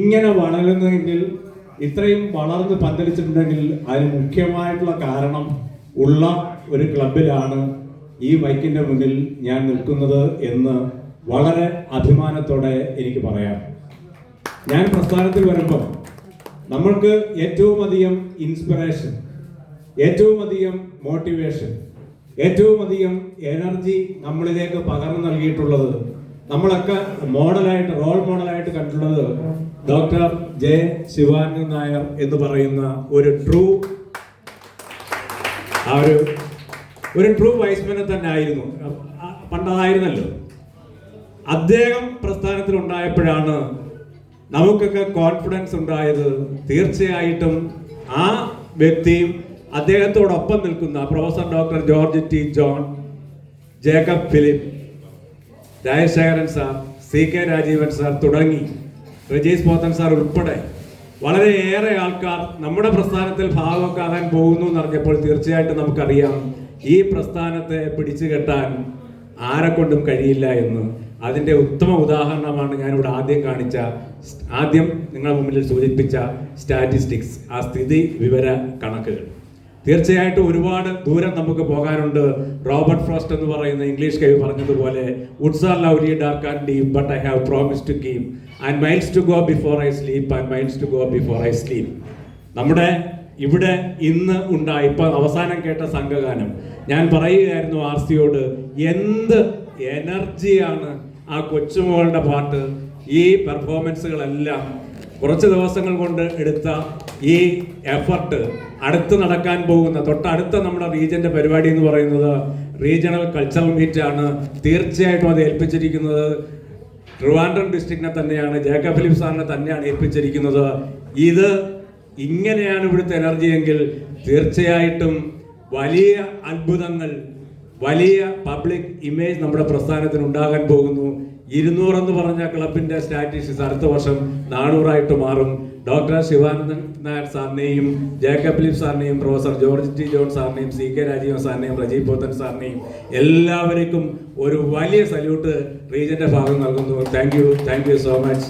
ഇങ്ങനെ വളരുന്നതെങ്കിൽ, ഇത്രയും വളർന്ന് പന്തലിച്ചിട്ടുണ്ടെങ്കിൽ അതിന് മുഖ്യമായിട്ടുള്ള കാരണം ഉള്ള ഒരു ക്ലബിലാണ് ഈ മൈക്കിന്റെ മുന്നിൽ ഞാൻ നിൽക്കുന്നത് എന്ന് വളരെ അഭിമാനത്തോടെ എനിക്ക് പറയാം. ഞാൻ പ്രസ്ഥാനത്തിൽ വരുമ്പോൾ നമ്മൾക്ക് ഏറ്റവും അധികം ഇൻസ്പിറേഷൻ, ഏറ്റവും അധികം മോട്ടിവേഷൻ, ഏറ്റവും അധികം എനർജി നമ്മളിലേക്ക് പകർന്നു നൽകിയിട്ടുള്ളത്, നമ്മളൊക്കെ റോൾ മോഡലായിട്ട് കണ്ടിട്ടുള്ളത് ഡോക്ടർ ജെ ശിവാനന്ദൻ നായർ എന്ന് പറയുന്ന ഒരു ട്രൂ വൈസ്മാനെ തന്നെ ആയിരുന്നു. പണ്ടതായിരുന്നല്ലോ. അദ്ദേഹം പ്രസ്ഥാനത്തിൽ ഉണ്ടായപ്പോഴാണ് നമുക്കൊക്കെ കോൺഫിഡൻസ് ഉണ്ടായത്. തീർച്ചയായിട്ടും ആ വ്യക്തിയും അദ്ദേഹത്തോടൊപ്പം നിൽക്കുന്ന professor doctor George T John, Jacob Philip, Rajasekharan sir, CK Rajeevan sir തുടങ്ങി രജീഷ് പോത്തൻ സാർ ഉൾപ്പെടെ വളരെയേറെ ആൾക്കാർ നമ്മുടെ പ്രസ്ഥാനത്തിൽ ഭാഗമാകാൻ പോകുന്നു എന്നറിഞ്ഞപ്പോൾ തീർച്ചയായിട്ടും നമുക്കറിയാം ഈ പ്രസ്ഥാനത്തെ പിടിച്ചു കെട്ടാൻ ആരെക്കൊണ്ടും കഴിയില്ല എന്ന്. അതിൻ്റെ ഉത്തമ ഉദാഹരണമാണ് ഞാനിവിടെ ആദ്യം നിങ്ങളുടെ മുമ്പിൽ സൂചിപ്പിച്ച സ്റ്റാറ്റിസ്റ്റിക്സ്, ആ സ്ഥിതി വിവര കണക്കുകൾ. തീർച്ചയായിട്ടും ഒരുപാട് ദൂരം നമുക്ക് പോകാനുണ്ട്. റോബർട്ട് ഫ്രോസ്റ്റ് എന്ന് പറയുന്ന ഇംഗ്ലീഷ് കവി പറഞ്ഞതുപോലെ, woods are lovely dark and deep but I have promise to keep and miles to go before I sleep and miles to go before I sleep. നമ്മുടെ ഇവിടെ ഇന്ന് ഉണ്ടായി ഇപ്പം അവസാനം കേട്ട സംഘഗാനം ഞാൻ പറയുകയായിരുന്നു RCയോട്, എന്ത് എനർജിയാണ് ആ കൊച്ചുമോളുടെ പാട്ട്. ഈ പെർഫോമൻസുകളെല്ലാം കുറച്ച് ദിവസങ്ങൾ കൊണ്ട് എടുത്ത ഈ എഫർട്ട്, അടുത്ത് നടക്കാൻ പോകുന്ന തൊട്ടടുത്ത നമ്മുടെ റീജിയന്റെ പരിപാടി എന്ന് പറയുന്നത് റീജിയണൽ കൾച്ചറൽ മീറ്റ് ആണ്. തീർച്ചയായിട്ടും അത് ഏൽപ്പിച്ചിരിക്കുന്നത് ട്രിവാൻഡ്രം ഡിസ്ട്രിക്റ്റിനെ തന്നെയാണ്, ജേക്കബ് ഫിലിപ്പ് സാറിനെ തന്നെയാണ് ഏൽപ്പിച്ചിരിക്കുന്നത്. ഇത് ഇങ്ങനെയാണ് ഇവിടുത്തെ എനർജി എങ്കിൽ തീർച്ചയായിട്ടും വലിയ അത്ഭുതങ്ങൾ, വലിയ പബ്ലിക് ഇമേജ് നമ്മുടെ പ്രസ്ഥാനത്തിന് ഉണ്ടാകാൻ പോകുന്നു. 200 എന്ന് പറഞ്ഞ ക്ലബിന്റെ സ്റ്റാറ്റിസ്റ്റിക്സ് അടുത്ത വർഷം 400 മാറും. ഡോക്ടർ ശിവാനന്ദൻ നായർ സാറിനെയും ജേക്കബ് ഫിലിപ്പ് സാറിനെയും പ്രൊഫസർ ജോർജ് ടി ജോൺ സാറിനെയും CK രാജീവൻ സാറിനെയും രജീഷ് പോത്തൻ സാറിനെയും എല്ലാവർക്കും ഒരു വലിയ സല്യൂട്ട് റീജിയന്റെ ഭാഗം നൽകുന്നു. Thank you so much.